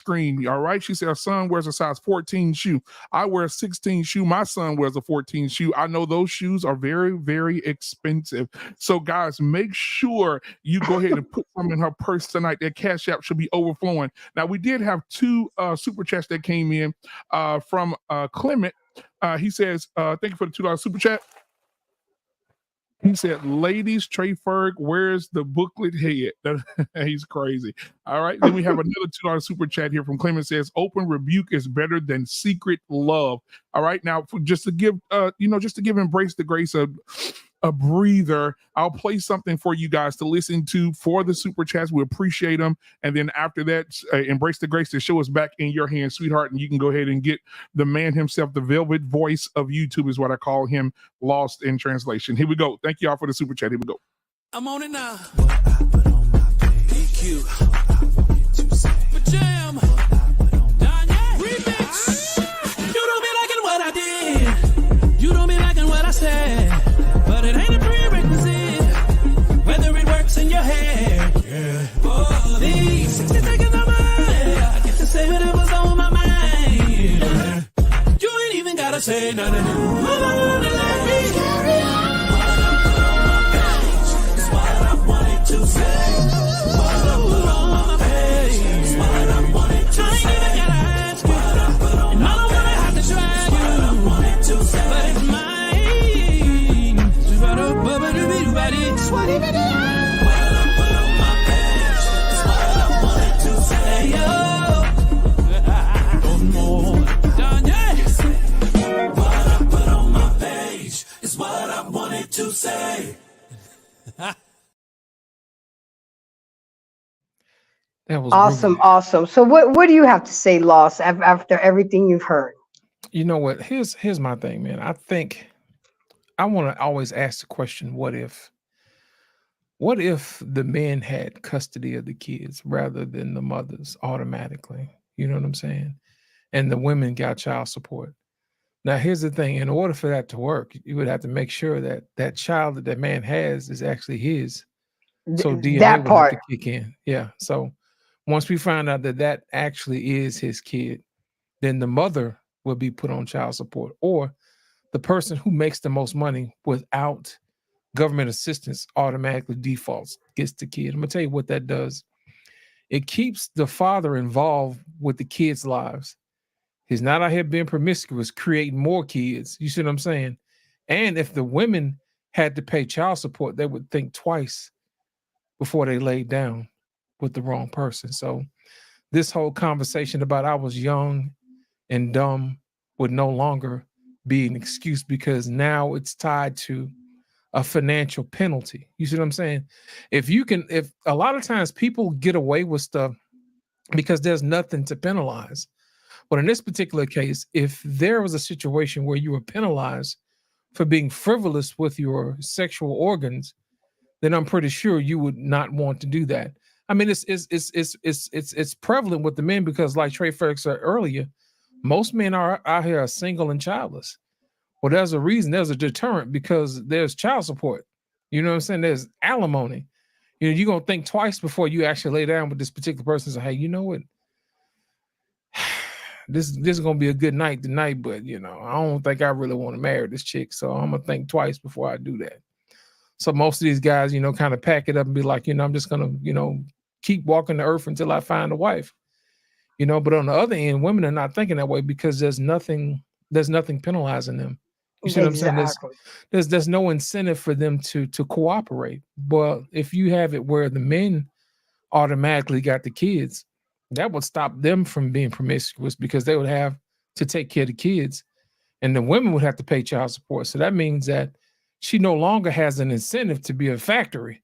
screen. All right. She said her son wears a size 14 shoe. I wear a 16 shoe. My son wears a 14 shoe. I know those shoes are very, very expensive. So, guys, make sure you go ahead and put some in her purse tonight. That Cash App should be overflowing. Now, we did have two super chats that came in from Clement. He says, thank you for the $2 super chat. He said, ladies, Trey Ferg, where's the booklet head? He's crazy. All right. Then we have another $2 super chat here from Clement. Says, open rebuke is better than secret love. All right. Now, just to give Embrace the Grace a breather, I'll play something for you guys to listen to for the super chats. We appreciate them. And then after that, Embrace the Grace, the show is back in your hands, sweetheart. And you can go ahead and get the man himself, the velvet voice of YouTube is what I call him, lost in translation. Here we go. Thank you all for the super chat. Here we go. I'm on it now. What I put on my page. EQ. What I wanted to say. For jam. Danye. Remix. You don't be liking what I did. You don't be liking what I said. But it ain't a prerequisite, whether it works in your head. Yeah. For these 60 seconds of mine, I get to say whatever's on my mind. Yeah. You ain't even gotta say nothing. Let me carry on. What I put on my page is what I wanted to say. What I put on my page is what I wanted to say. I ain't even gotta ask you. What I put on my page, I don't wanna have to try you. What I wanted to say, but it's mine. What even did I? What I put on my page is what I wanted to say. Don't more. Danye. What I put on my page is what I wanted to say. That was awesome, really, awesome. So what do you have to say, Lost, after everything you've heard? You know what? Here's my thing, man. I think I want to always ask the question, what if? What if the men had custody of the kids rather than the mothers automatically? You know what I'm saying? And the women got child support. Now, here's the thing. In order for that to work, you would have to make sure that that child that man has is actually his. So DNA that would part have to kick in. Yeah. So once we find out that that actually is his kid, then the mother will be put on child support, or the person who makes the most money without government assistance automatically defaults, gets the kid. I'm gonna tell you what that does. It keeps the father involved with the kids' lives. He's not out here being promiscuous, creating more kids. You see what I'm saying? And if the women had to pay child support, they would think twice before they laid down with the wrong person. So this whole conversation about I was young and dumb would no longer be an excuse, because now it's tied to a financial penalty. You see what I'm saying? If a lot of times people get away with stuff because there's nothing to penalize. But in this particular case, if there was a situation where you were penalized for being frivolous with your sexual organs, then I'm pretty sure you would not want to do that. I mean, it's prevalent with the men, because like Trey Ferg said earlier, most men are out here are single and childless. Well, there's a reason, there's a deterrent, because there's child support. You know what I'm saying? There's alimony. You know, you're going to think twice before you actually lay down with this particular person and say, hey, you know what? This is going to be a good night tonight, but, you know, I don't think I really want to marry this chick. So I'm going to think twice before I do that. So most of these guys, you know, kind of pack it up and be like, you know, I'm just going to, you know, keep walking the earth until I find a wife. You know, but on the other end, women are not thinking that way, because there's nothing penalizing them. You see what I'm saying? There's no incentive for them to cooperate. But if you have it where the men automatically got the kids, that would stop them from being promiscuous, because they would have to take care of the kids, and the women would have to pay child support. So that means that she no longer has an incentive to be a factory.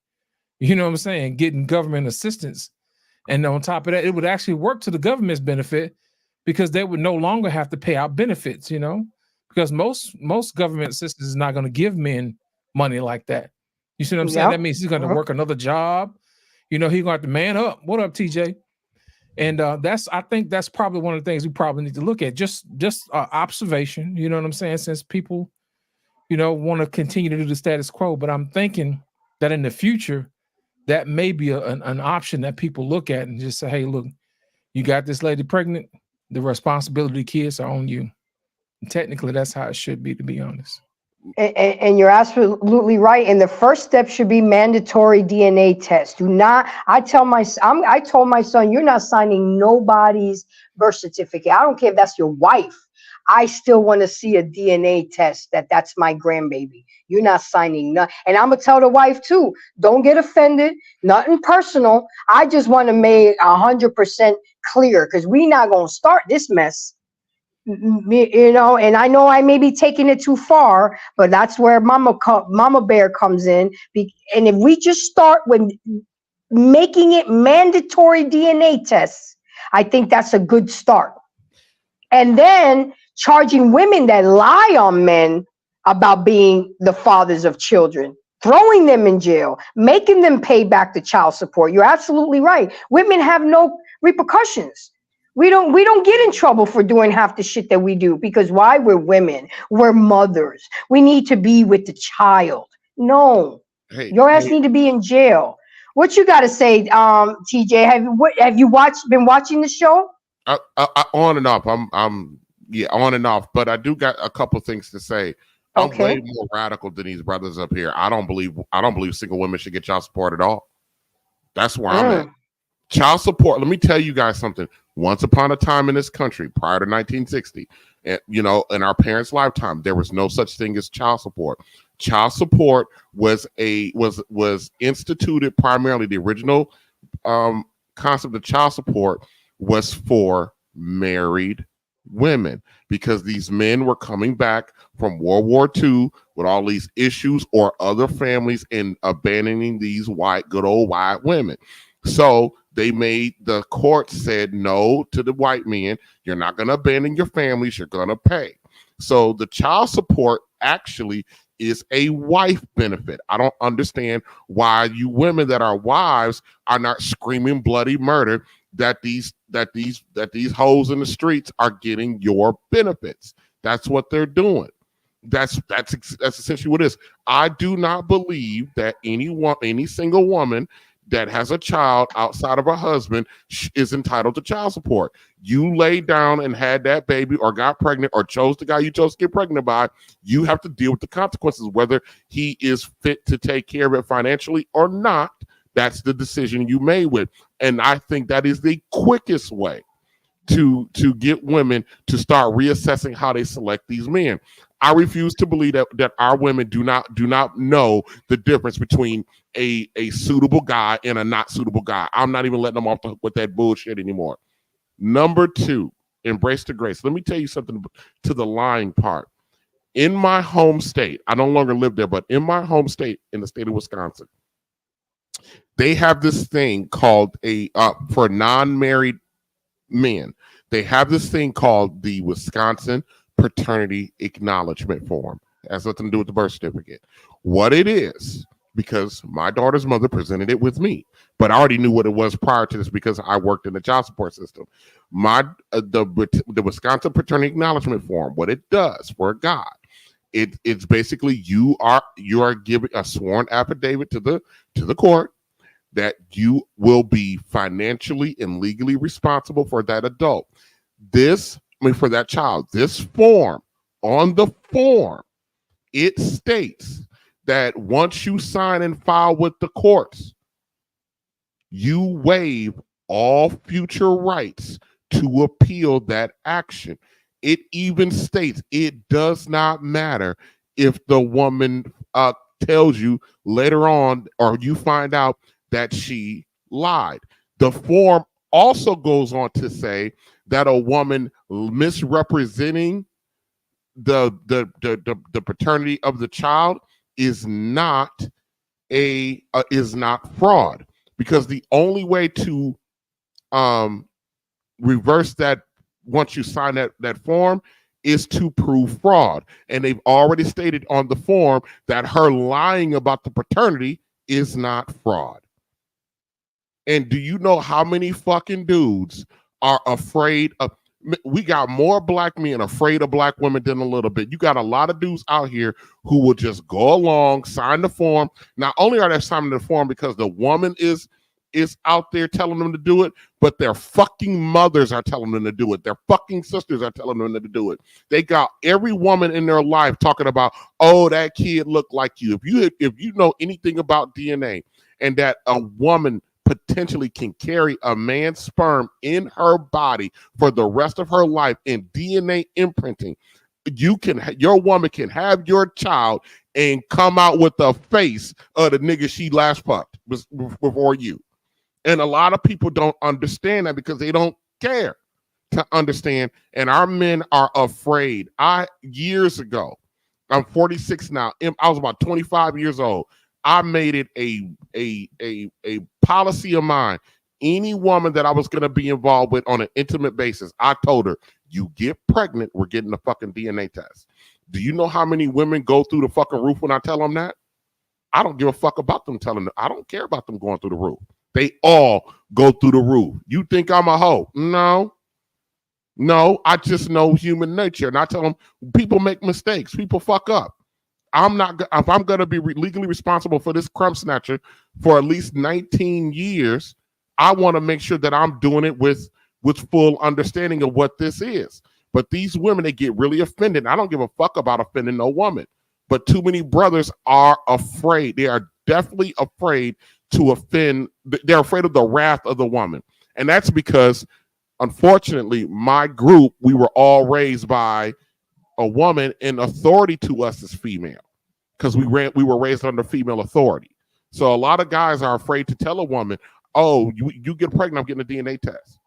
You know what I'm saying? Getting government assistance. And on top of that, it would actually work to the government's benefit, because they would no longer have to pay out benefits, you know? Because most government assistance is not going to give men money like that. You see what I'm saying? That means he's going to work another job. You know, he's going to have to man up. What up, TJ? And I think that's probably one of the things we probably need to look at. Just observation. You know what I'm saying? Since people, you know, want to continue to do the status quo, but I'm thinking that in the future, that may be an option that people look at and just say, hey, look, You got this lady pregnant, the responsibility of the kids are on you. And technically, that's how it should be, to be honest. And you're absolutely right. And the first step should be mandatory DNA test. Do not. I told my son, you're not signing nobody's birth certificate. I don't care if that's your wife. I still want to see a DNA test that's my grandbaby. You're not signing nothing. And I'm gonna tell the wife too. Don't get offended. Nothing personal. I just want to make 100% clear because we're not gonna start this mess. You know, and I know I may be taking it too far, but that's where Mama Bear comes in. And if we just start with making it mandatory DNA tests, I think that's a good start. And then charging women that lie on men about being the fathers of children, throwing them in jail, making them pay back the child support. You're absolutely right. Women have no repercussions. We don't get in trouble for doing half the shit that we do because why? We're women. We're mothers. We need to be with the child. No, your ass need to be in jail. What you got to say, TJ? Have you been watching the show? On and off. I'm on and off. But I do got a couple things to say. I'm way more radical than these brothers up here. I don't believe single women should get child support at all. That's where I'm at. Child support. Let me tell you guys something. Once upon a time in this country, prior to 1960, and you know, in our parents' lifetime, there was no such thing as child support. Child support was instituted primarily. The original concept of child support was for married women because these men were coming back from World War II with all these issues or other families and abandoning these good old white women. So the court said no to the white men. You're not going to abandon your families. You're going to pay. So the child support actually is a wife benefit. I don't understand why you women that are wives are not screaming bloody murder that these hoes in the streets are getting your benefits. That's what they're doing. That's essentially what it is. I do not believe that any single woman that has a child outside of her husband is entitled to child support. You laid down and had that baby or got pregnant or chose the guy you chose to get pregnant by, you have to deal with the consequences, whether he is fit to take care of it financially or not. That's the decision you made with. And I think that is the quickest way to get women to start reassessing how they select these men. I refuse to believe that our women do not know the difference between a suitable guy and a not suitable guy. I'm not even letting them off the hook with that bullshit anymore. Number 2, embrace the grace. Let me tell you something to the lying part. In my home state, I no longer live there, but in my home state, in the state of Wisconsin, they have this thing called for non-married men, they have this thing called the Wisconsin Paternity Acknowledgement Form. It has nothing to do with the birth certificate. What it is, because my daughter's mother presented it with me, but I already knew what it was prior to this because I worked in the child support system. The Wisconsin Paternity Acknowledgement Form, what it does for a guy, it's basically you are giving a sworn affidavit to the court that you will be financially and legally responsible for that adult. For that child. This form, on the form, it states that once you sign and file with the courts, you waive all future rights to appeal that action. It even states it does not matter if the woman tells you later on or you find out that she lied. The form also goes on to say that a woman misrepresenting the paternity of the child is not fraud, because the only way to reverse that once you sign that form is to prove fraud. And they've already stated on the form that her lying about the paternity is not fraud. And do you know how many fucking dudes are afraid of? We got more black men afraid of black women than a little bit. You got a lot of dudes out here who will just go along, sign the form. Not only are they signing the form because the woman is is out there telling them to do it, but their fucking mothers are telling them to do it. Their fucking sisters are telling them to do it. They got every woman in their life talking about, oh, that kid looked like you. If you know anything about DNA and that a woman potentially can carry a man's sperm in her body for the rest of her life in DNA imprinting, your woman can have your child and come out with the face of the nigga she last fucked before you. And a lot of people don't understand that because they don't care to understand. And our men are afraid. Years ago, I'm 46 now. I was about 25 years old. I made it a policy of mine. Any woman that I was going to be involved with on an intimate basis, I told her, you get pregnant, we're getting a fucking DNA test. Do you know how many women go through the fucking roof when I tell them that? I don't give a fuck about them telling them. I don't care about them going through the roof. They all go through the roof. You think I'm a hoe? No, I just know human nature. And I tell them, people make mistakes. People fuck up. If I'm going to be legally responsible for this crumb snatcher for at least 19 years, I want to make sure that I'm doing it with full understanding of what this is. But these women, they get really offended. I don't give a fuck about offending no woman. But too many brothers are afraid. They are definitely afraid to offend. They're afraid of the wrath of the woman. And that's because, unfortunately, my group, we were all raised by a woman, and authority to us is female because we were raised under female authority. So a lot of guys are afraid to tell a woman, oh, you get pregnant, I'm getting a DNA test.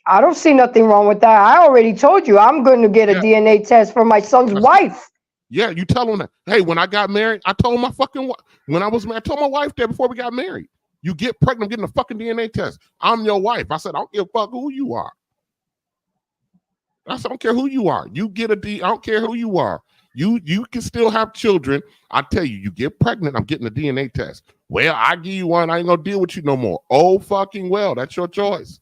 I don't see nothing wrong with that. I already told you I'm going to get a DNA test for my son's wife. Yeah, you tell them that. Hey, when I got married, I told my fucking when I was married, I told my wife that before we got married. You get pregnant, I'm getting a fucking DNA test. I'm your wife. I said, I don't give a fuck who you are. I don't care who you are. You get I don't care who you are. You can still have children. I tell you, you get pregnant, I'm getting a DNA test. Well, I give you one. I ain't gonna deal with you no more. Oh, fucking well. That's your choice.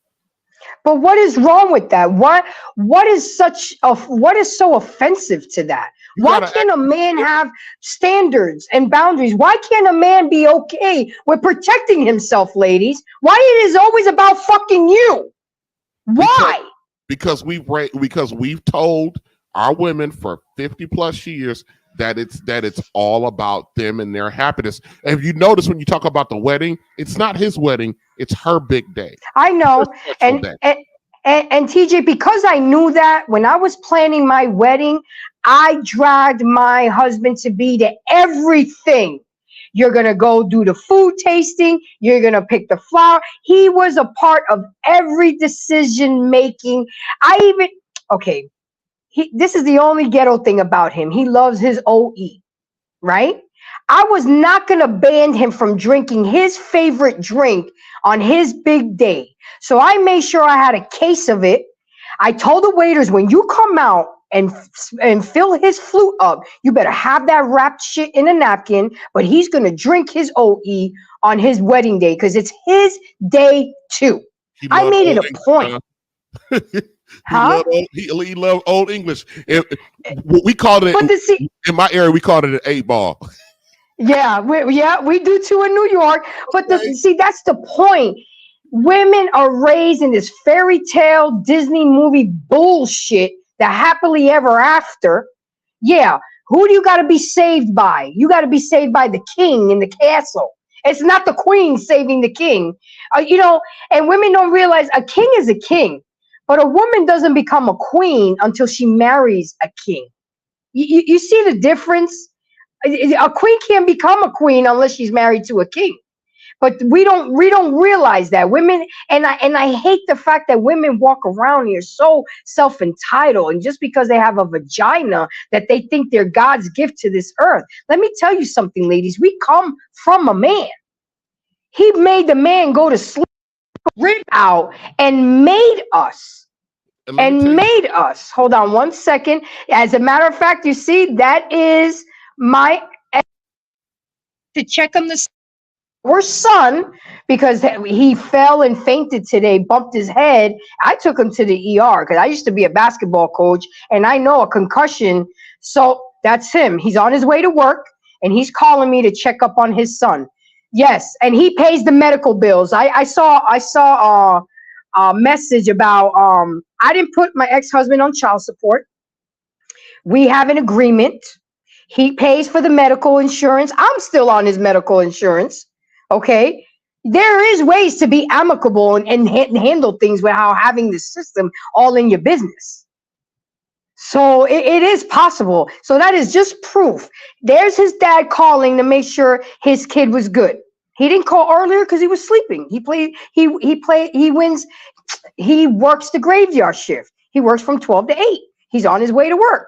But what is wrong with that? What is so offensive to that? Why can't a man have standards and boundaries? Why can't a man be okay with protecting himself, ladies? Why it is always about fucking you? Why? Because we've told our women for 50 plus years that it's all about them and their happiness. And if you notice when you talk about the wedding, it's not his wedding, it's her big day. I know. And TJ, because I knew that when I was planning my wedding, I dragged my husband to be to everything. You're going to go do the food tasting. You're going to pick the flower. He was a part of every decision making. This is the only ghetto thing about him. He loves his OE, right? I was not going to ban him from drinking his favorite drink on his big day. So I made sure I had a case of it. I told the waiters, when you come out and fill his flute up, you better have that wrapped shit in a napkin, but he's going to drink his OE on his wedding day because it's his day too. I made it a point. He loved old English. We called it in my area. We called it an 8-ball. Yeah, we do too in New York. But that's the point. Women are raised in this fairy tale Disney movie bullshit, the happily ever after. Yeah, who do you got to be saved by? You got to be saved by the king in the castle. It's not the queen saving the king. And women don't realize a king is a king. But a woman doesn't become a queen until she marries a king. You see the difference? A queen can't become a queen unless she's married to a king. But we don't realize that women, and I hate the fact that women walk around here so self-entitled, and just because they have a vagina that they think they're God's gift to this earth. Let me tell you something, ladies. We come from a man. He made the man go to sleep, rib out, and made us. Hold on one second. As a matter of fact, you see, that is my to check on the son, because he fell and fainted today, bumped his head. I took him to the ER because I used to be a basketball coach and I know a concussion. So that's him. He's on his way to work and he's calling me to check up on his son. Yes, and he pays the medical bills. I saw a message about I didn't put my ex-husband on child support. We have an agreement. He pays for the medical insurance. I'm still on his medical insurance. Okay. There is ways to be amicable and handle things without having the system all in your business. So it is possible. So that is just proof. There's his dad calling to make sure his kid was good. He didn't call earlier because he was sleeping. He works the graveyard shift. He works from 12 to 8. He's on his way to work.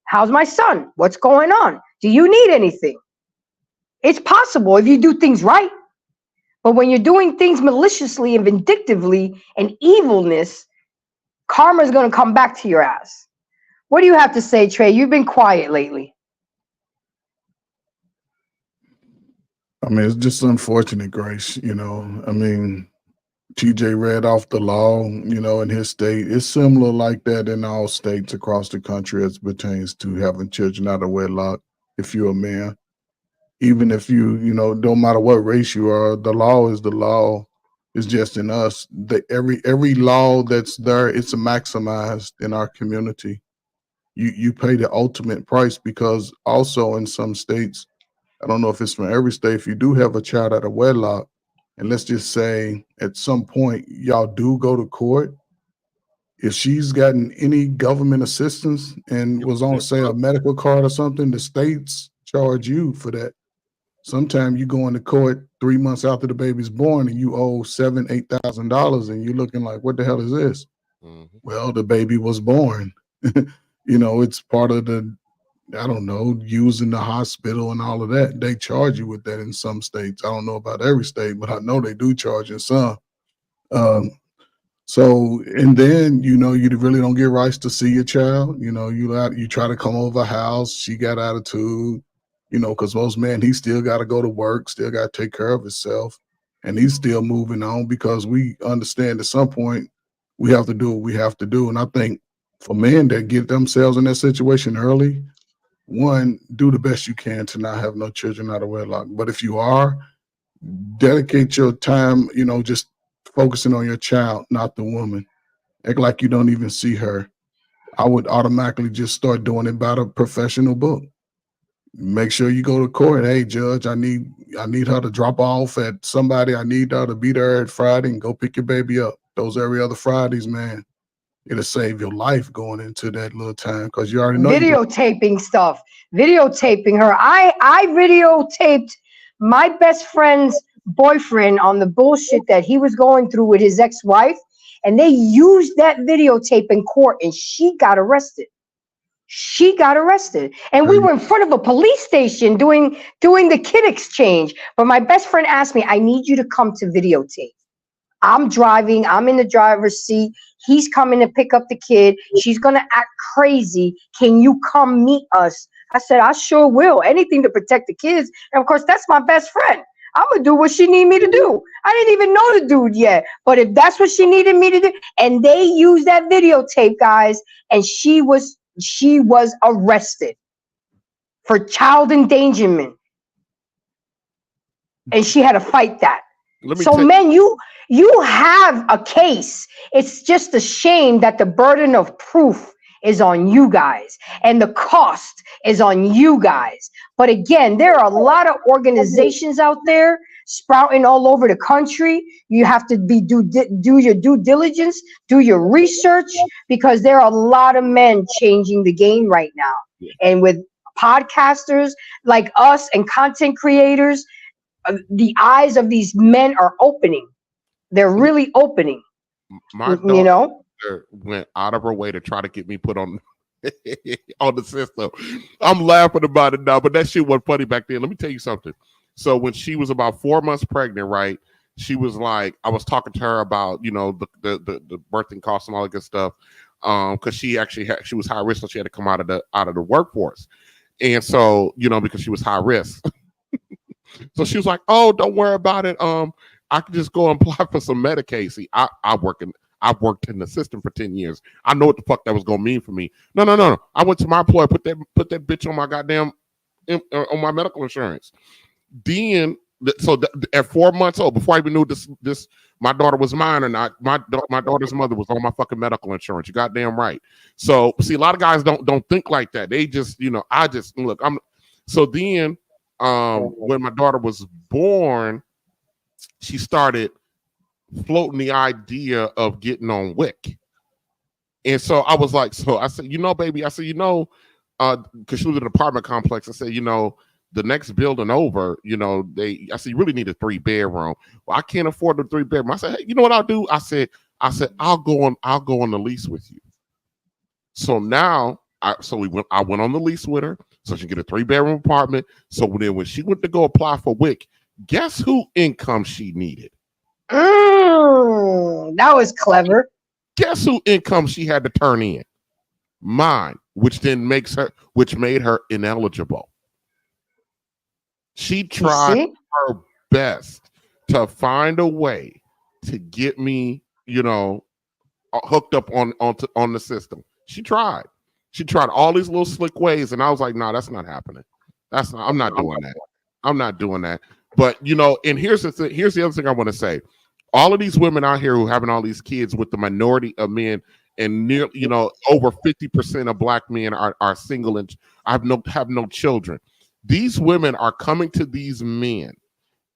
How's my son? What's going on? Do you need anything? It's possible if you do things right. But when you're doing things maliciously and vindictively and evilness, karma is going to come back to your ass. What do you have to say, Trey? You've been quiet lately. I mean, it's just unfortunate, Grace. You know, I mean, TJ read off the law, you know, in his state. It's similar like that in all states across the country as pertains to having children out of wedlock. If you're a man, even if you know, don't matter what race you are, the law is the law. It's just in us that every law that's there, it's maximized in our community. You pay the ultimate price because also in some states, I don't know if it's from every state, if you do have a child out of wedlock, and let's just say at some point y'all do go to court, if she's gotten any government assistance and was on, say, a medical card or something, the states charge you for that. Sometimes you go into court 3 months after the baby's born and you owe $7,000-8,000 and you're looking like, what the hell is this? Mm-hmm. Well, the baby was born. You know, it's part of the, I don't know, using the hospital and all of that. They charge you with that in some states. I don't know about every state, but I know they do charge in some. So, and then, you know, you really don't get rights to see your child. You know, you try to come over a house. She got attitude, you know, because most men, he still got to go to work, still got to take care of himself. And he's still moving on because we understand at some point we have to do what we have to do. And I think for men that get themselves in that situation early, one, do the best you can to not have no children out of wedlock. But if you are, dedicate your time, you know, just focusing on your child, not the woman. Act like you don't even see her. I would automatically just start doing it by the professional book. Make sure you go to court. Hey, judge, I need her to drop off at somebody. I need her to be there at Friday and go pick your baby up. Those every other Fridays, man. It'll save your life going into that little time because you already know. Videotaping stuff. Videotaping her. I videotaped my best friend's boyfriend on the bullshit that he was going through with his ex-wife, and they used that videotape in court, and she got arrested. She got arrested, and we were in front of a police station doing the kid exchange. But my best friend asked me, "I need you to come to videotape." I'm driving. I'm in the driver's seat. He's coming to pick up the kid. She's gonna act crazy. Can you come meet us? I said, I sure will. Anything to protect the kids. And of course, that's my best friend. I'm gonna do what she need me to do. I didn't even know the dude yet. But if that's what she needed me to do, and they used that videotape, guys, and she was arrested for child endangerment. And she had to fight that. So men, you have a case. It's just a shame that the burden of proof is on you guys and the cost is on you guys. But again, there are a lot of organizations out there sprouting all over the country. You have to do your due diligence, do your research, because there are a lot of men changing the game right now. And with podcasters like us and content creators, the eyes of these men are opening. They're really opening. My daughter, you know, went out of her way to try to get me put on on the system. I'm laughing about it now, but that shit wasn't funny back then. Let me tell you something. So when she was about 4 months pregnant, right? She was like, I was talking to her about, you know, the birthing costs and all that good stuff. Because she actually she was high risk, so she had to come out of the workforce. And so, you know, because she was high risk. So she was like, "Oh, don't worry about it. I can just go and apply for some Medicaid." See, I've worked in the system for 10 years. I know what the fuck that was gonna mean for me. No. I went to my employer, put that bitch on my goddamn on my medical insurance. Then At 4 months old, before I even knew this my daughter was mine or not, my daughter's mother was on my fucking medical insurance. You goddamn right. So see, a lot of guys don't think like that. They just, I just look. So then, when my daughter was born, she started floating the idea of getting on WIC. And so I was like, I said, baby, I said, because she was in an apartment complex. I said, the next building over, I said, you really need a 3-bedroom. Well, I can't afford the 3-bedroom. I said, hey, you know what I'll do? I said, I'll go on the lease with you. So now, I went on the lease with her, so she could get a 3-bedroom apartment. So then when she went to go apply for WIC, guess who income she needed? That was clever. Guess who income she had to turn in? Mine, which made her ineligible. She tried her best to find a way to get me, hooked up on the system. She tried all these little slick ways, and I was like, no, that's not happening. I'm not doing that. I'm not doing that. But and here's the thing. Here's the other thing I want to say. All of these women out here who having all these kids with the minority of men, and over 50% of black men are single and have no children. These women are coming to these men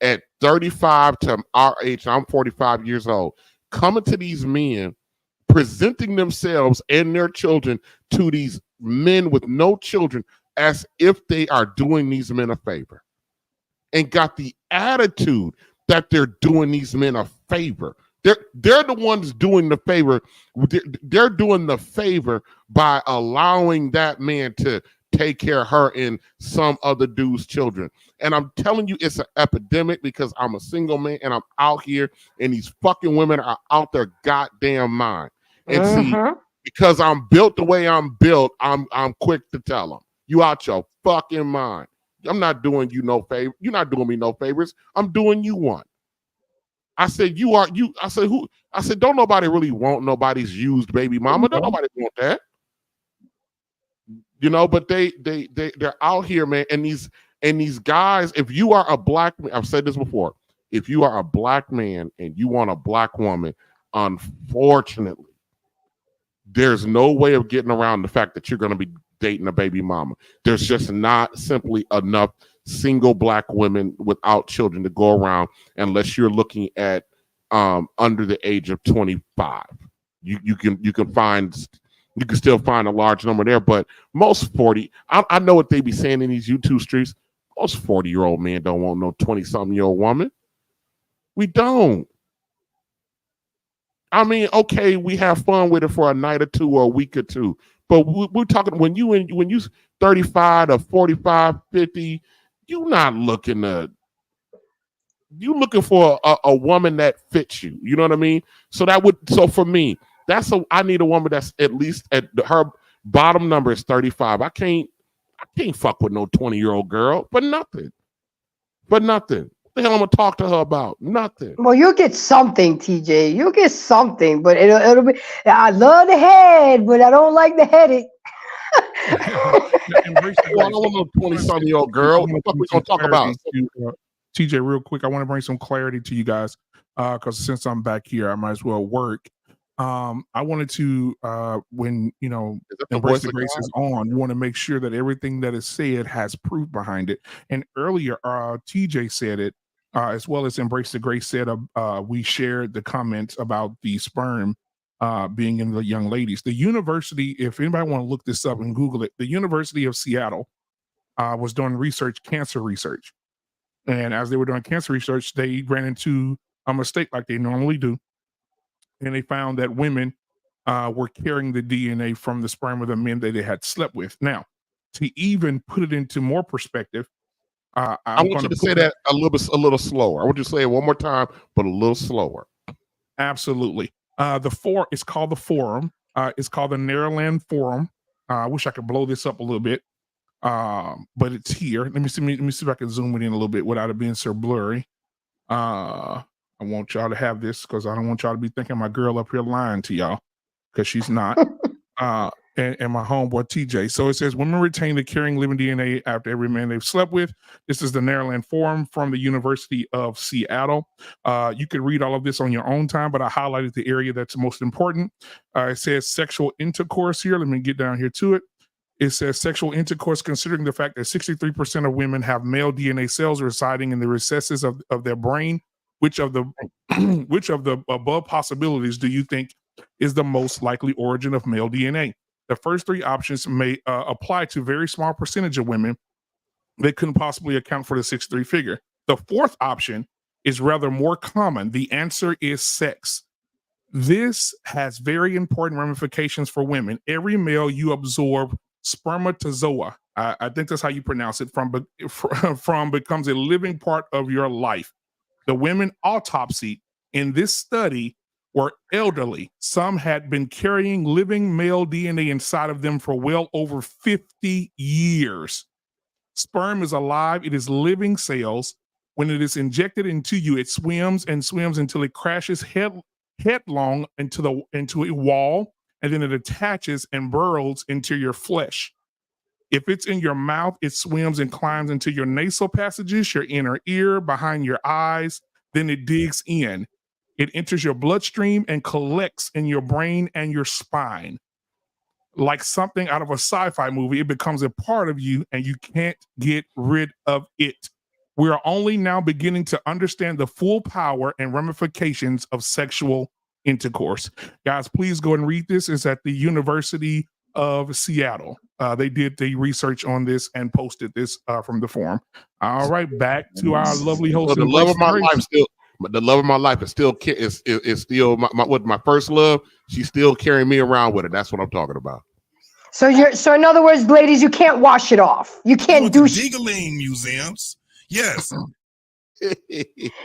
at 35 to our age. I'm 45 years old. Coming to these men, presenting themselves and their children to these men with no children as if they are doing these men a favor, and got the attitude that they're doing these men a favor. They're the ones doing the favor. They're doing the favor by allowing that man to take care of her and some other dude's children. And I'm telling you, it's an epidemic, because I'm a single man and I'm out here, and these fucking women are out their goddamn mind. And see, because I'm built the way I'm built, I'm quick to tell them, you out your fucking mind. I'm not doing you no favor. You're not doing me no favors. I'm doing you one. I said, I said, who? I said, don't nobody really want nobody's used baby mama. Don't nobody want that. But they're out here, man. And these guys, if you are a black man, I've said this before, if you are a black man and you want a black woman, unfortunately, there's no way of getting around the fact that you're going to be dating a baby mama. There's just not simply enough single black women without children to go around, unless you're looking at under the age of 25. You can still find a large number there, but most 40, I know what they be saying in these YouTube streets. Most 40-year-old men don't want no 20-something-year-old woman. We don't. I mean, okay, we have fun with it for a night or two or a week or two, but we're talking when you 35 to 45, 50, you're looking for a woman that fits you. You know what I mean? So for me, I need a woman that's at least at her bottom number is 35. I can't fuck with no 20-year-old girl for nothing. What the hell I'm gonna talk to her about? Nothing. Well, you'll get something, TJ. You'll get something, but it'll be. I love the head, but I don't like the headed. Well, I don't want no 20-something-year-old girl. What the fuck we gonna talk about? TJ, real quick, I want to bring some clarity to you guys, because since I'm back here, I might as well work. I wanted to, when Embrace the Grace is on, you want to make sure that everything that is said has proof behind it. And earlier, TJ said it, as well as Embrace the Grace said, we shared the comments about the sperm being in the young ladies. The university, if anybody want to look this up and Google it, the University of Seattle was doing cancer research. And as they were doing cancer research, they ran into a mistake like they normally do. And they found that women were carrying the DNA from the sperm of the men that they had slept with. Now, to even put it into more perspective, I want you to say that a little slower. I want you to say it one more time, but a little slower. Absolutely. It's called the forum. It's called the Neraland Forum. I wish I could blow this up a little bit, but it's here. Let me see if I can zoom it in a little bit without it being so blurry. I want y'all to have this because I don't want y'all to be thinking my girl up here lying to y'all, because she's not. and my homeboy TJ. So it says women retain the carrying living DNA after every man they've slept with. This is the Maryland Forum from the University of Seattle. You can read all of this on your own time, but I highlighted the area that's most important. It says sexual intercourse here. Let me get down here to it. It says sexual intercourse, considering the fact that 63% of women have male DNA cells residing in the recesses of their brain. Which of the above possibilities do you think is the most likely origin of male DNA? The first three options may apply to a very small percentage of women. They couldn't possibly account for the 63 figure. The fourth option is rather more common. The answer is sex. This has very important ramifications for women. Every male you absorb spermatozoa, I think that's how you pronounce it, from becomes a living part of your life. The women autopsied in this study were elderly. Some had been carrying living male DNA inside of them for well over 50 years. Sperm is alive. It is living cells. When it is injected into you, it swims and swims until it crashes headlong into a wall, and then it attaches and burrows into your flesh. If it's in your mouth, it swims and climbs into your nasal passages, your inner ear, behind your eyes. Then it digs in. It enters your bloodstream and collects in your brain and your spine. Like something out of a sci-fi movie, it becomes a part of you and you can't get rid of it. We are only now beginning to understand the full power and ramifications of sexual intercourse. Guys, please go and read this. It's at the University of Seattle. They did the research on this and posted this from the forum. All right, back to our lovely host. So the love of my life still, the love of my life is still my first love. She's still carrying me around with it. That's what I'm talking about. So in other words, ladies, you can't wash it off. You can't do Diggling museums. Yes.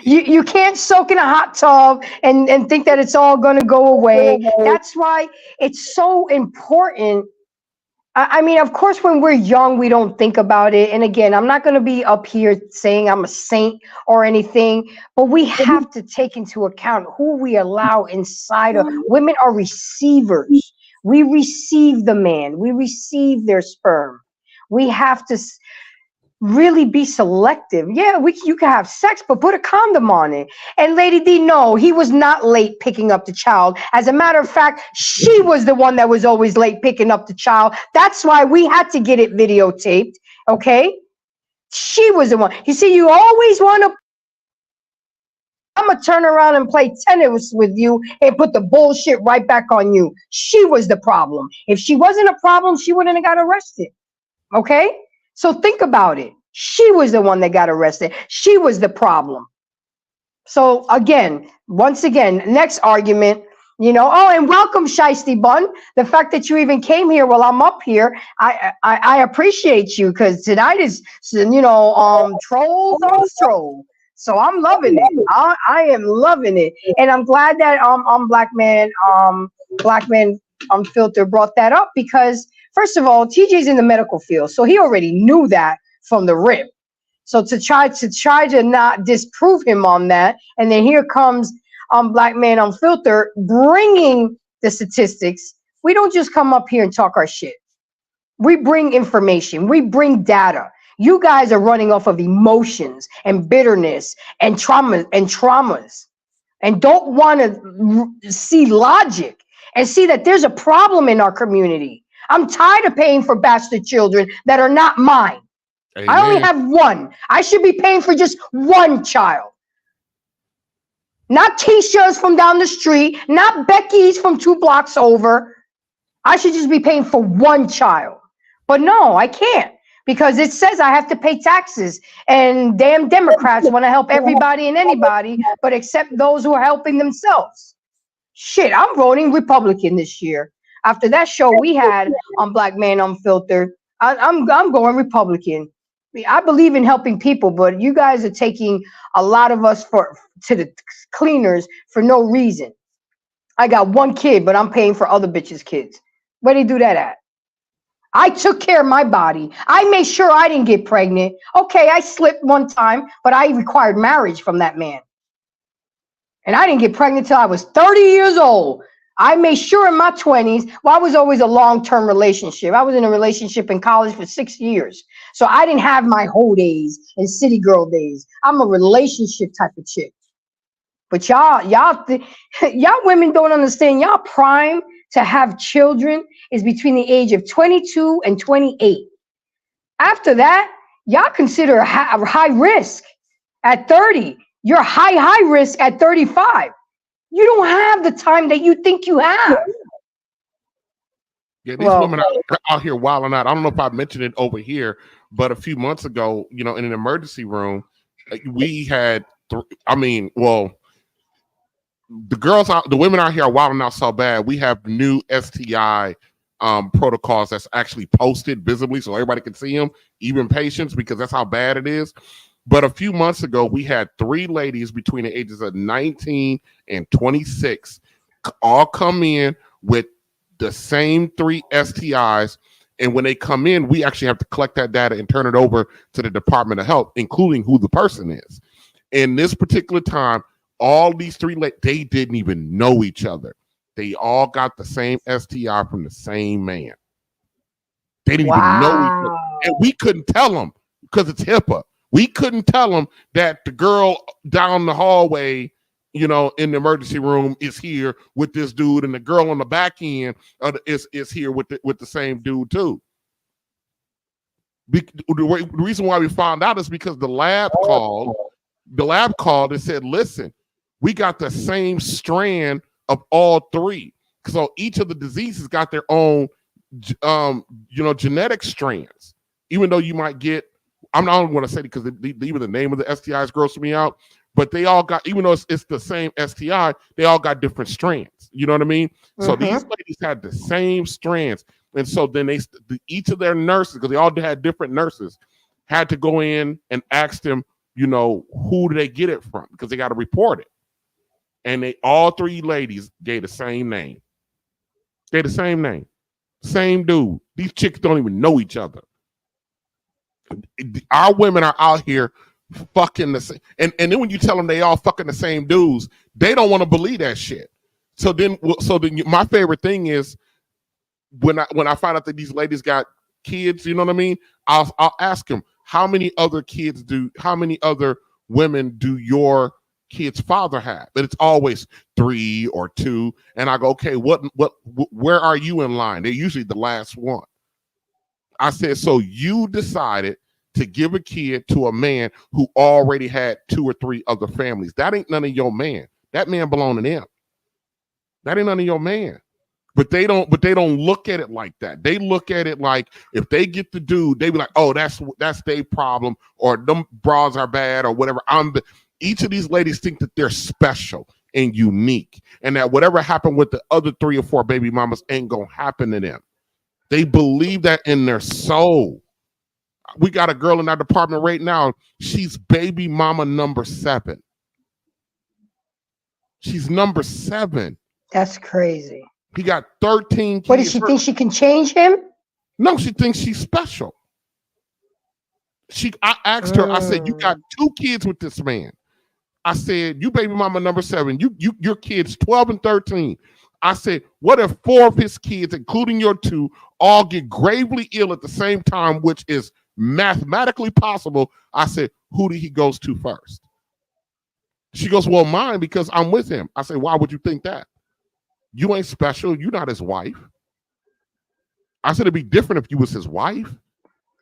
You can't soak in a hot tub and think that it's all going to go away. That's why it's so important. I mean, of course, when we're young, we don't think about it. And again, I'm not going to be up here saying I'm a saint or anything, but we have to take into account who we allow inside of. Women are receivers. We receive the man. We receive their sperm. We have to really be selective. Yeah, you can have sex, but put a condom on it. And Lady D, no, he was not late picking up the child. As a matter of fact, she was the one that was always late picking up the child. That's why we had to get it videotaped, okay? She was the one. You see, you always want to, I'm going to turn around and play tennis with you and put the bullshit right back on you. She was the problem. If she wasn't a problem, she wouldn't have got arrested, okay? So think about it. She was the one that got arrested. She was the problem. So again, once again, next argument, and welcome, Shiesty Bun. The fact that you even came here while I'm up here, I appreciate you, because tonight is, trolls on stroll. So I'm loving it. I am loving it. And I'm glad that Black Man Unfiltered brought that up, because first of all, TJ's in the medical field, so he already knew that from the rip. So to try to not disprove him on that, and then here comes Black Man Unfiltered bringing the statistics. We don't just come up here and talk our shit. We bring information. We bring data. You guys are running off of emotions and bitterness and traumas, and don't want to see logic and see that there's a problem in our community. I'm tired of paying for bastard children that are not mine. Amen. I only have one. I should be paying for just one child. Not Keisha's from down the street, not Becky's from 2 blocks over. I should just be paying for one child. But no, I can't, because it says I have to pay taxes. And damn Democrats want to help everybody and anybody, but except those who are helping themselves. Shit, I'm voting Republican this year. After that show we had on Black Man Unfiltered, I'm going Republican. I believe in helping people, but you guys are taking a lot of us to the cleaners for no reason. I got one kid, but I'm paying for other bitches' kids. Where do you do that at? I took care of my body. I made sure I didn't get pregnant. Okay, I slipped one time, but I required marriage from that man. And I didn't get pregnant till I was 30 years old. I made sure in my 20s, well, I was always a long-term relationship. I was in a relationship in college for 6 years. So I didn't have my whole days and city girl days. I'm a relationship type of chick. But y'all women don't understand. Y'all prime to have children is between the age of 22 and 28. After that, y'all consider a high risk at 30. You're high risk at 35. You don't have the time that you think you have. Yeah, these women are out here wilding out. I don't know if I mentioned it over here, but a few months ago, in an emergency room, we had, the women out here are wilding out so bad. We have new STI protocols that's actually posted visibly so everybody can see them, even patients, because that's how bad it is. But a few months ago, we had 3 ladies between the ages of 19 and 26 all come in with the same 3 STIs. And when they come in, we actually have to collect that data and turn it over to the Department of Health, including who the person is. In this particular time, all these 3 they didn't even know each other. They all got the same STI from the same man. They didn't even know each other. And we couldn't tell them because it's HIPAA. We couldn't tell them that the girl down the hallway, in the emergency room is here with this dude, and the girl on the back end is here with the same dude too. The reason why we found out is because the lab called and said, listen, we got the same strand of all 3. So each of the diseases got their own, genetic strands, even though you might get, I'm not going to say it because even the name of the STIs grosses me out, but they all got, even though it's the same STI, they all got different strands. You know what I mean? So these ladies had the same strands. And so then each of their nurses, because they all had different nurses, had to go in and ask them, who do they get it from? Because they got to report it. And all 3 ladies gave the same name. Gave the same name. Same dude. These chicks don't even know each other. Our women are out here fucking the same, and then when you tell them they all fucking the same dudes, they don't want to believe that shit. So then my favorite thing is when I find out that these ladies got kids, you know what I mean? I'll ask them, how many other women do your kid's father have? But it's always 3 or 2, and I go, okay, where are you in line? They're usually the last one. I said, so you decided to give a kid to a man who already had 2 or 3 other families. That ain't none of your man. That man belong to them. That ain't none of your man. But they don't look at it like that. They look at it like if they get the dude, they be like, oh, that's their problem, or them bras are bad, or whatever. Each of these ladies think that they're special and unique, and that whatever happened with the other 3 or 4 baby mamas ain't gonna happen to them. They believe that in their soul. We got a girl in our department right now. She's baby mama number 7. She's number 7. That's crazy. He got 13 kids. What does she think she can change him? No, she thinks she's special. I asked her, I said, you got 2 kids with this man. I said, you baby mama number 7, your kids 12 and 13. I said, what if 4 of his kids, including your 2, all get gravely ill at the same time, which is mathematically possible? I said, who do he goes to first? She goes, well, mine, because I'm with him. I said, why would you think that? You ain't special. You're not his wife. I said, it'd be different if you was his wife.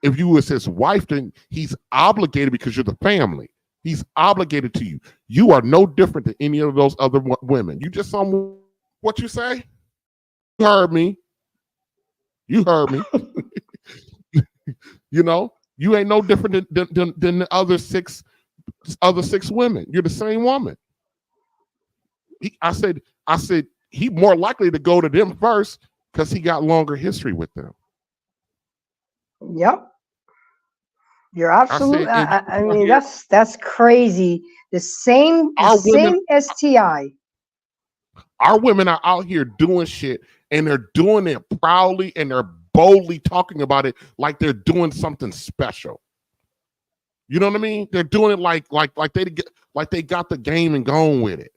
If you was his wife, then he's obligated because you're the family. He's obligated to you. You are no different than any of those other women. You just some. What you say? You heard me. You heard me. You ain't no different than the other six women. You're the same woman. I said he more likely to go to them first because he got longer history with them. Yep. You're absolutely. I mean, that's crazy. The same STI. Our women are out here doing shit, and they're doing it proudly, and they're boldly talking about it like they're doing something special. You know what I mean? They're doing it like they got the game and going with it.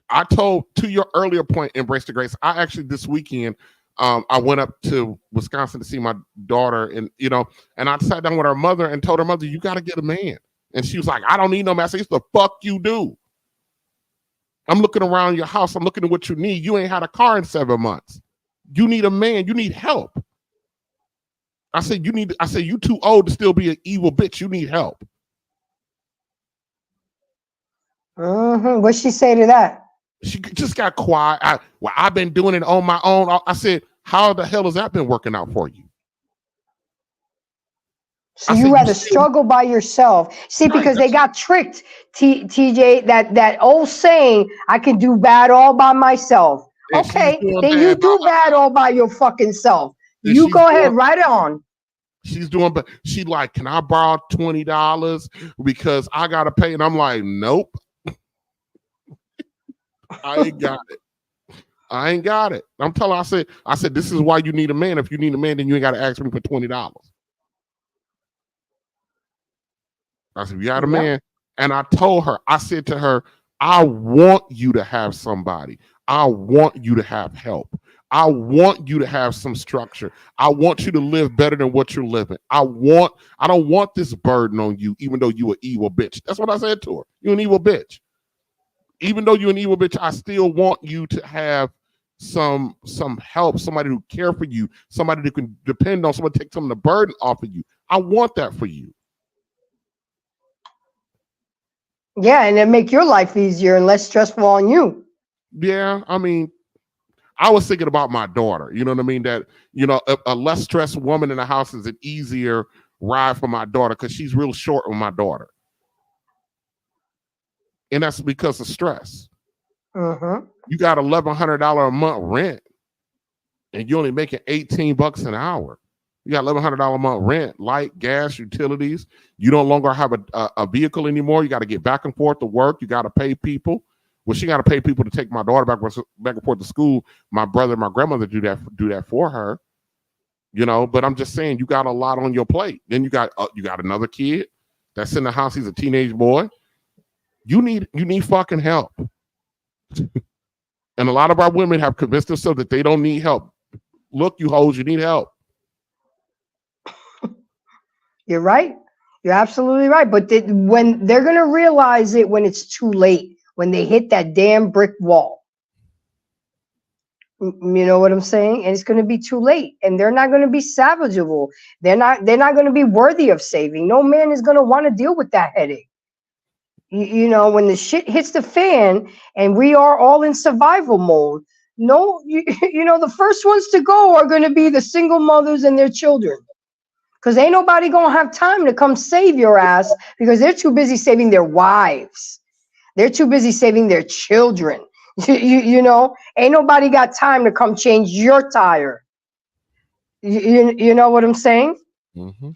I told, to your earlier point, Embrace the Grace, I actually this weekend, I went up to Wisconsin to see my daughter, and and I sat down with her mother and told her mother, you got to get a man. And she was like, I don't need no man. I said, the fuck you do. I'm looking around your house. I'm looking at what you need. You ain't had a car in 7 months. You need a man. You need help. I said, you too old to still be an evil bitch. You need help. What'd she say to that? She just got quiet. I've been doing it on my own. I said, how the hell has that been working out for you? So you rather struggle by yourself. See, because they got tricked, TJ, that old saying, I can do bad all by myself. Okay, then you do bad all by your fucking self. You go ahead, write it on. She's doing, but she like, can I borrow $20 because I got to pay? And I'm like, nope. I ain't got it. I ain't got it. I'm telling her, I said, this is why you need a man. If you need a man, then you ain't got to ask me for $20. I said, you got a man. And I told her, I said to her, I want you to have somebody. I want you to have help. I want you to have some structure. I want you to live better than what you're living. I don't want this burden on you, even though you an evil bitch. That's what I said to her. You're an evil bitch. Even though you're an evil bitch, I still want you to have some help, somebody who care for you, somebody that can depend on, somebody to take some of the burden off of you. I want that for you. Yeah, and it make your life easier and less stressful on you. Yeah, I mean, I was thinking about my daughter. You know what I mean? That, a less stressed woman in the house is an easier ride for my daughter because she's real short with my daughter. And that's because of stress. You got $1,100 a month rent and you're only making $18 an hour. You got $1,100 a month rent, light, gas, utilities. You no longer have a vehicle anymore. You got to get back and forth to work. You got to pay people. Well, she got to pay people to take my daughter back and forth to school. My brother and my grandmother do that for her. But I'm just saying, you got a lot on your plate. Then you got another kid that's in the house. He's a teenage boy. You need fucking help. And a lot of our women have convinced themselves that they don't need help. Look, you hoes, you need help. You're right. You're absolutely right. But when they're going to realize it when it's too late, when they hit that damn brick wall. You know what I'm saying? And it's going to be too late. And they're not going to be salvageable. They're not going to be worthy of saving. No man is going to want to deal with that headache. When the shit hits the fan and we are all in survival mode, the first ones to go are going to be the single mothers and their children. Because ain't nobody going to have time to come save your ass because they're too busy saving their wives. They're too busy saving their children. Ain't nobody got time to come change your tire. You know what I'm saying? Mm-hmm.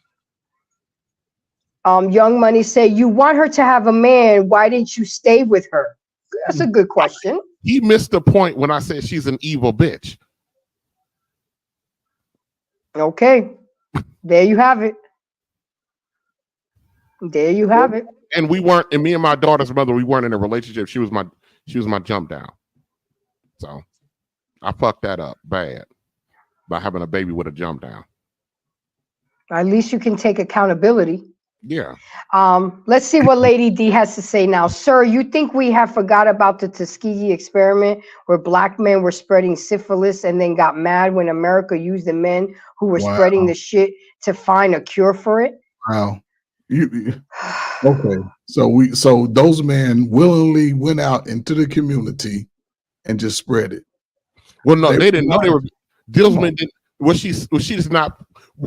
Young Money say, you want her to have a man. Why didn't you stay with her? That's a good question. He missed the point when I said she's an evil bitch. Okay. There you have it. There you have it. And me and my daughter's mother, we weren't in a relationship. She was my jump down. So I fucked that up bad by having a baby with a jump down. At least you can take accountability. Yeah. Let's see what Lady D has to say now. Sir, you think we have forgot about the Tuskegee experiment where black men were spreading syphilis and then got mad when America used the men who were spreading the shit to find a cure for it? Wow. Okay. So those men willingly went out into the community and just spread it. Well, no, they didn't know they were. Those men didn't.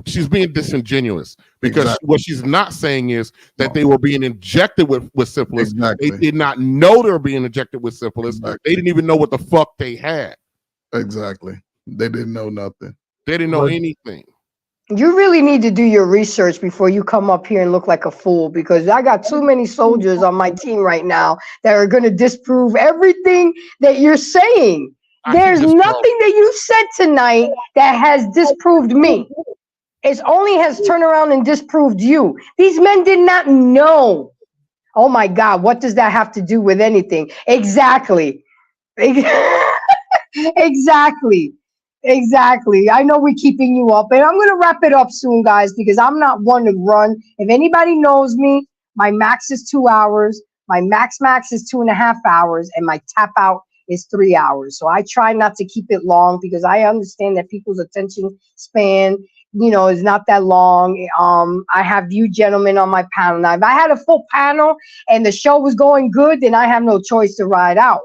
She's being disingenuous because what she's not saying is that they were being injected with syphilis. Exactly. They did not know they were being injected with syphilis. Exactly. They didn't even know what the fuck they had. Exactly. They didn't know nothing. They didn't know anything. You really need to do your research before you come up here and look like a fool, because I got too many soldiers on my team right now that are going to disprove everything that you're saying. There's nothing that you said tonight that has disproved me. It only has turned around and disproved you. These men did not know. Oh my God, what does that have to do with anything? Exactly. Exactly. Exactly. I know we're keeping you up, and I'm going to wrap it up soon, guys, because I'm not one to run. If anybody knows me, my max is 2 hours. My max is 2.5 hours, and my tap out is 3 hours. So I try not to keep it long because I understand that people's attention span, is not that long. I have you gentlemen on my panel. Now, if I had a full panel and the show was going good, then I have no choice to ride out.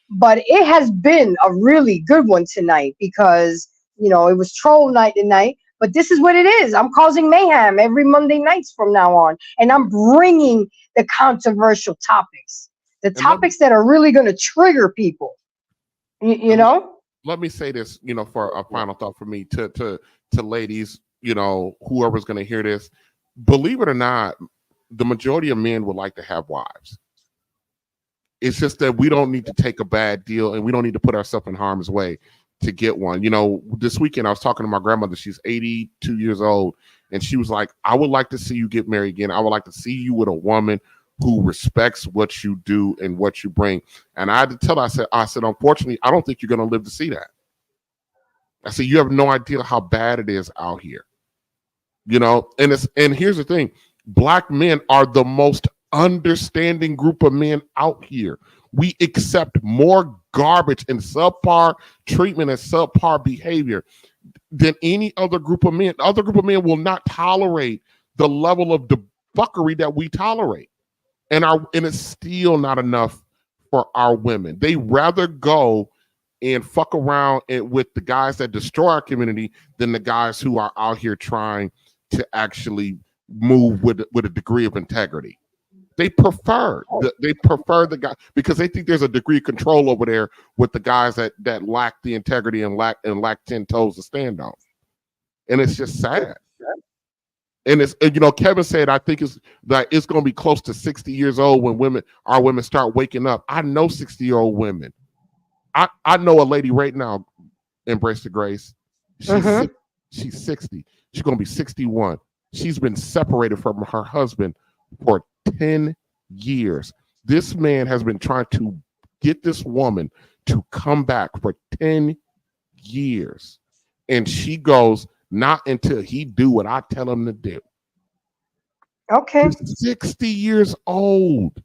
But it has been a really good one tonight because, it was troll night tonight. But this is what it is. I'm causing mayhem every Monday nights from now on. And I'm bringing the controversial topics, the topics that are really going to trigger people. You know? Let me say this, for a final thought for me to ladies, whoever's going to hear this. Believe it or not, the majority of men would like to have wives. It's just that we don't need to take a bad deal and we don't need to put ourselves in harm's way to get one. This weekend I was talking to my grandmother. She's 82 years old. And she was like, I would like to see you get married again. I would like to see you with a woman who respects what you do and what you bring. And I had to tell her, I said, unfortunately, I don't think you're going to live to see that. I said, you have no idea how bad it is out here. And here's the thing. Black men are the most understanding group of men out here. We accept more garbage and subpar treatment and subpar behavior than any other group of men. Other group of men will not tolerate the level of the fuckery that we tolerate. And it's still not enough for our women. They rather go and fuck around with the guys that destroy our community than the guys who are out here trying to actually move with a degree of integrity. They prefer the guy because they think there's a degree of control over there with the guys that lack the integrity and lack 10 toes to stand on. And it's just sad. And it's, Kevin said, I think it's going to be close to 60 years old when our women start waking up. I know 60-year-old women. I know a lady right now, Embrace the Grace. She's 60. She's going to be 61. She's been separated from her husband for 10 years. This man has been trying to get this woman to come back for 10 years. And she goes, not until he do what I tell him to do. Okay. He's 60 years old.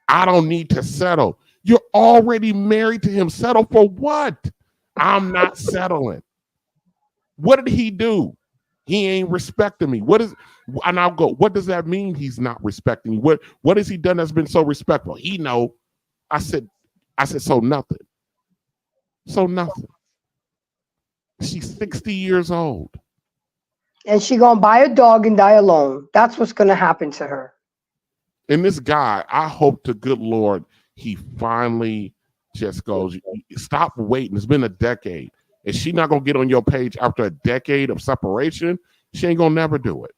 I don't need to settle. You're already married to him. Settle for what? I'm not settling. What did he do? He ain't respecting me. And I'll go, what does that mean he's not respecting you? What has he done that's been so respectful? He know. I said, so nothing. So nothing. She's 60 years old. And she gonna buy a dog and die alone. That's what's gonna happen to her. And this guy, I hope to good Lord, he finally just goes, stop waiting. It's been a decade. Is she not gonna get on your page after a decade of separation? She ain't gonna never do it.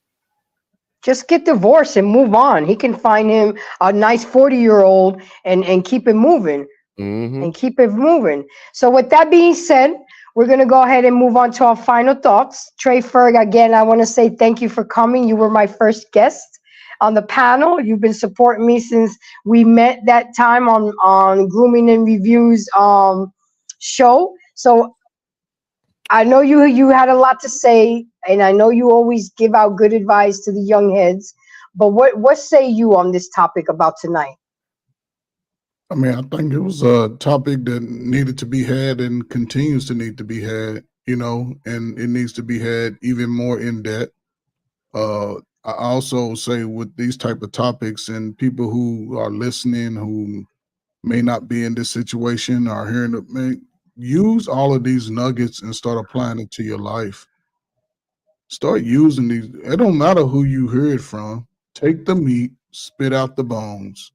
Just get divorced and move on. He can find him a nice 40-year-old and keep it moving. Mm-hmm. And keep it moving. So with that being said, we're going to go ahead and move on to our final thoughts. Trey Ferg, again, I want to say thank you for coming. You were my first guest on the panel. You've been supporting me since we met that time on Grooming and Reviews show. So I know you had a lot to say, and I know you always give out good advice to the young heads. But what say you on this topic about tonight? I mean, I think it was a topic that needed to be had and continues to need to be had, and it needs to be had even more in depth. I also say with these type of topics and people who are listening who may not be in this situation or hearing it, use all of these nuggets and start applying it to your life. Start using these. It don't matter who you hear it from. Take the meat, spit out the bones.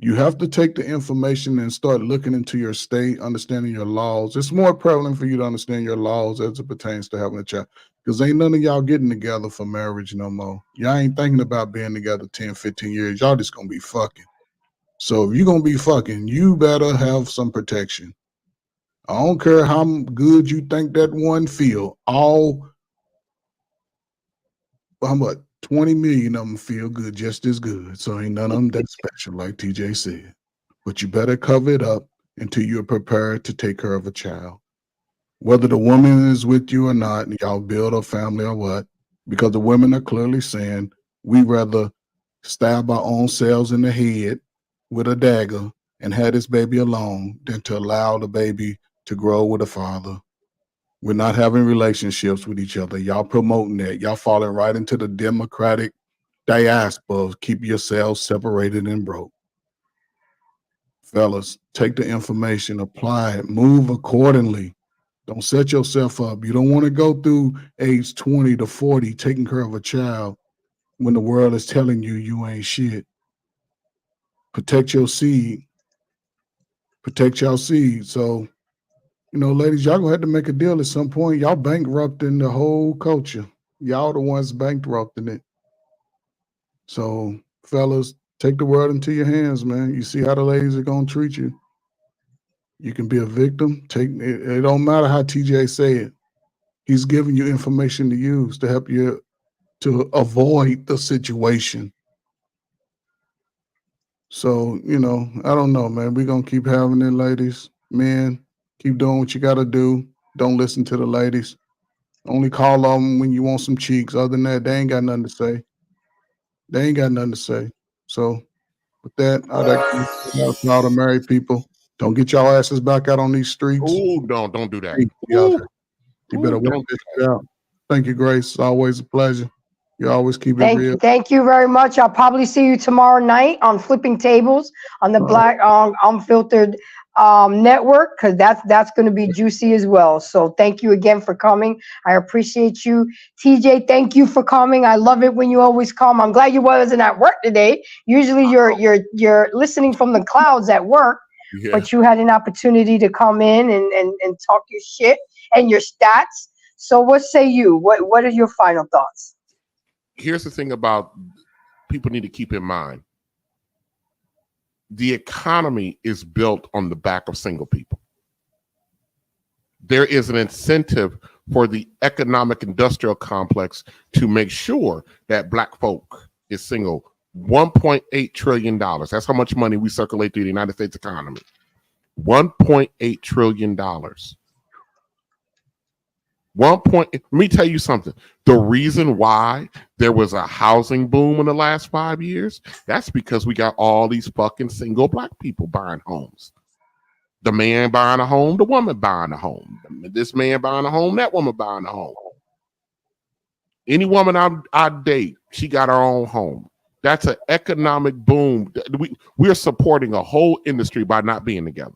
You have to take the information and start looking into your state, understanding your laws. It's more prevalent for you to understand your laws as it pertains to having a child, because ain't none of y'all getting together for marriage no more. Y'all ain't thinking about being together 10, 15 years. Y'all just going to be fucking. So if you're going to be fucking, you better have some protection. I don't care how good you think that one feel. How much? 20 million of them feel good, just as good. So ain't none of them that special, like TJ said. But you better cover it up until you're prepared to take care of a child. Whether the woman is with you or not, y'all build a family or what, because the women are clearly saying, we rather stab our own selves in the head with a dagger and have this baby alone than to allow the baby to grow with a father. We're not having relationships with each other. Y'all promoting that. Y'all falling right into the Democratic diaspora of keep yourselves separated and broke. Fellas, take the information, apply it, move accordingly. Don't set yourself up. You don't want to go through age 20 to 40 taking care of a child when the world is telling you you ain't shit. Protect your seed. Protect your seed. So, you know, ladies, y'all gonna have to make a deal at some point. Y'all bankrupting the whole culture. Y'all the ones bankrupting it. So, fellas, take the world into your hands, man. You see how the ladies are gonna treat you. You can be a victim. It don't matter how TJ say it. He's giving you information to use to help you to avoid the situation. So, you know, I don't know, man. We're going to keep having it, ladies. Men, keep doing what you got to do. Don't listen to the ladies. Only call them when you want some cheeks. Other than that, they ain't got nothing to say. They ain't got nothing to say. So, with that, I'd like to all the married people. Don't get y'all asses back out on these streets. Ooh, don't do that. You better work this shit out. Thank you, Grace. It's always a pleasure. You always keep it real. Thank you very much. I'll probably see you tomorrow night on Flipping Tables on the Black Unfiltered network, because that's going to be juicy as well. So thank you again for coming. I appreciate you. TJ, thank you for coming. I love it when you always come. I'm glad you wasn't at work today. Usually you're listening from the clouds at work, but you had an opportunity to come in and talk your shit and your stats. So what say you? What are your final thoughts? Here's the thing about people need to keep in mind. The economy is built on the back of single people. There is an incentive for the economic industrial complex to make sure that Black folk is single. $1.8 trillion. That's how much money we circulate through the United States economy. $1.8 trillion. Let me tell you something. The reason why there was a housing boom in the last 5 years, that's because we got all these fucking single Black people buying homes. The man buying a home, the woman buying a home. This man buying a home, that woman buying a home. Any woman I date, she got her own home. That's an economic boom. We're supporting a whole industry by not being together.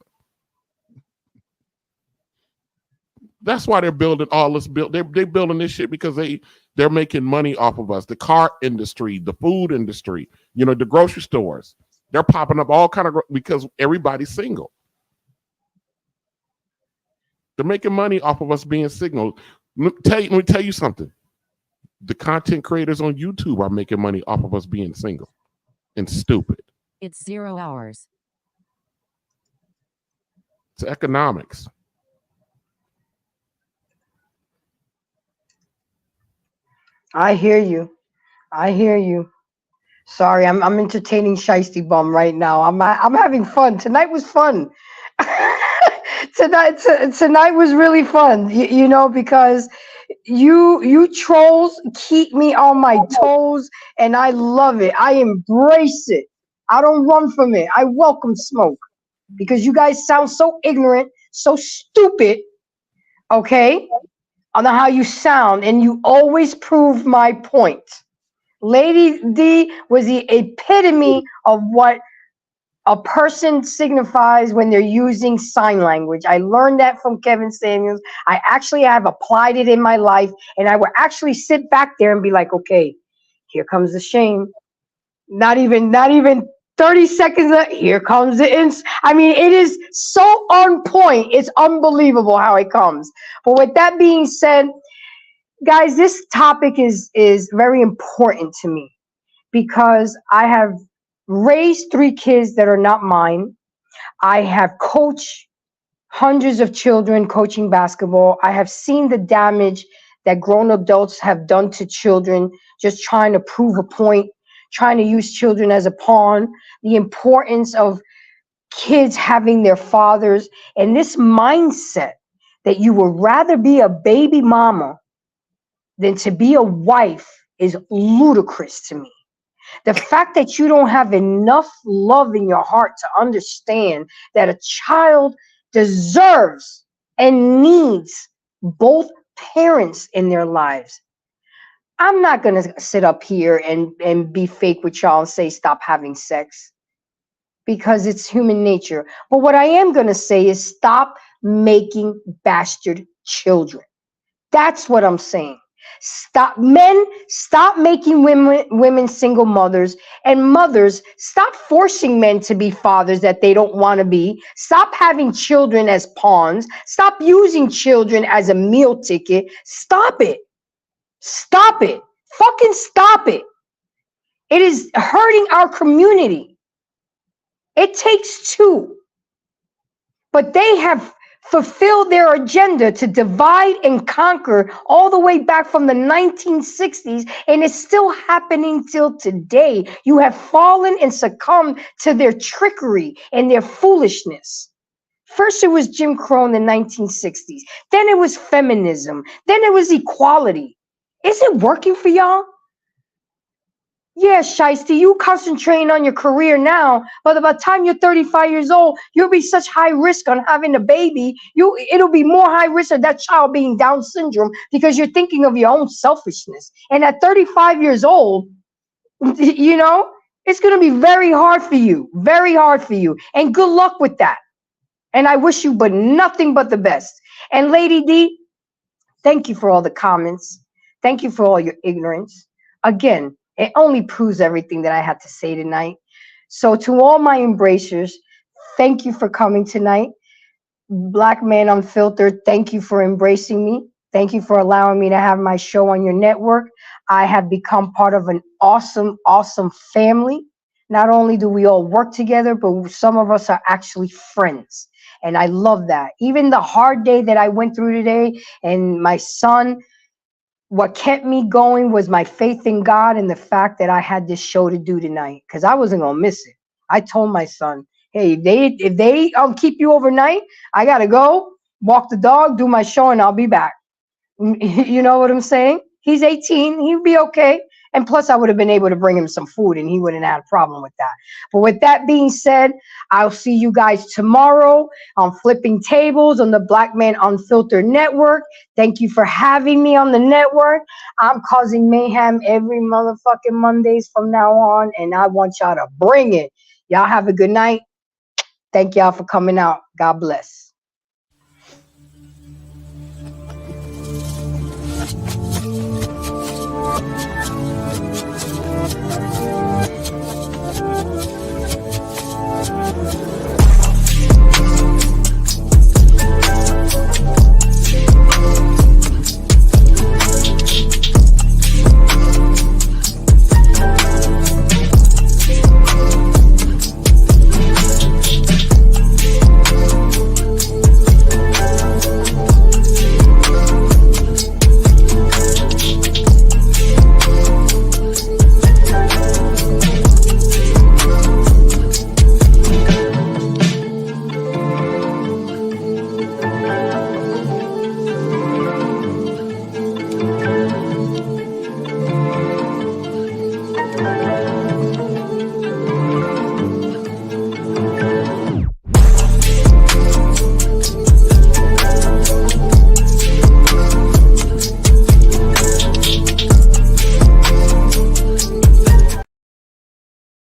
That's why they're building all this. They're building this shit because they're making money off of us. The car industry, the food industry, you know, the grocery stores. They're popping up all kind of because everybody's single. They're making money off of us being single. Let me tell you something. The content creators on YouTube are making money off of us being single and stupid. It's 0 hours. It's economics. I hear you. I hear you. Sorry, I'm entertaining Shiesty Bum right now. I'm having fun. Tonight was fun. Tonight was really fun. You know, because you trolls keep me on my toes, and I love it. I embrace it. I don't run from it. I welcome smoke because you guys sound so ignorant, so stupid. Okay. I don't know how you sound, and you always prove my point. Lady D was the epitome of what a person signifies when they're using sign language. I learned that from Kevin Samuels. I actually have applied it in my life, and I would actually sit back there and be like, okay, here comes the shame. Not even 30 seconds, here comes the I mean, it is so on point. It's unbelievable how it comes. But with that being said, guys, this topic is very important to me because I have raised 3 kids that are not mine. I have coached hundreds of children coaching basketball. I have seen the damage that grown adults have done to children just trying to prove a point, trying to use children as a pawn, the importance of kids having their fathers, and this mindset that you would rather be a baby mama than to be a wife is ludicrous to me. The fact that you don't have enough love in your heart to understand that a child deserves and needs both parents in their lives. I'm not going to sit up here and be fake with y'all and say stop having sex, because it's human nature. But what I am going to say is stop making bastard children. That's what I'm saying. Stop making women single mothers, and mothers, stop forcing men to be fathers that they don't want to be. Stop having children as pawns. Stop using children as a meal ticket. Stop it. Stop it. Fucking stop it. It is hurting our community. It takes two. But they have fulfilled their agenda to divide and conquer all the way back from the 1960s, and it's still happening till today. You have fallen and succumbed to their trickery and their foolishness. First, it was Jim Crow in the 1960s. Then it was feminism. Then it was equality. Is it working for y'all? Yeah, Shiesty, you concentrating on your career now, but by the time you're 35 years old, you'll be such high risk on having a baby. It'll be more high risk of that child being Down syndrome because you're thinking of your own selfishness. And at 35 years old, you know, it's going to be very hard for you, very hard for you. And good luck with that. And I wish you but nothing but the best. And Lady D, thank you for all the comments. Thank you for all your ignorance. Again, it only proves everything that I had to say tonight. So to all my embracers, thank you for coming tonight. Black Man Unfiltered, thank you for embracing me. Thank you for allowing me to have my show on your network. I have become part of an awesome, awesome family. Not only do we all work together, but some of us are actually friends. And I love that. Even the hard day that I went through today, and my son, what kept me going was my faith in God and the fact that I had this show to do tonight, because I wasn't gonna miss it. I told my son, hey, if they keep you overnight, I gotta go walk the dog, do my show, and I'll be back. You know what I'm saying? He's 18, he'd be okay. And plus, I would have been able to bring him some food and he wouldn't have had a problem with that. But with that being said, I'll see you guys tomorrow on Flipping Tables on the Black Man Unfiltered Network. Thank you for having me on the network. I'm causing mayhem every motherfucking Mondays from now on, and I want y'all to bring it. Y'all have a good night. Thank y'all for coming out. God bless.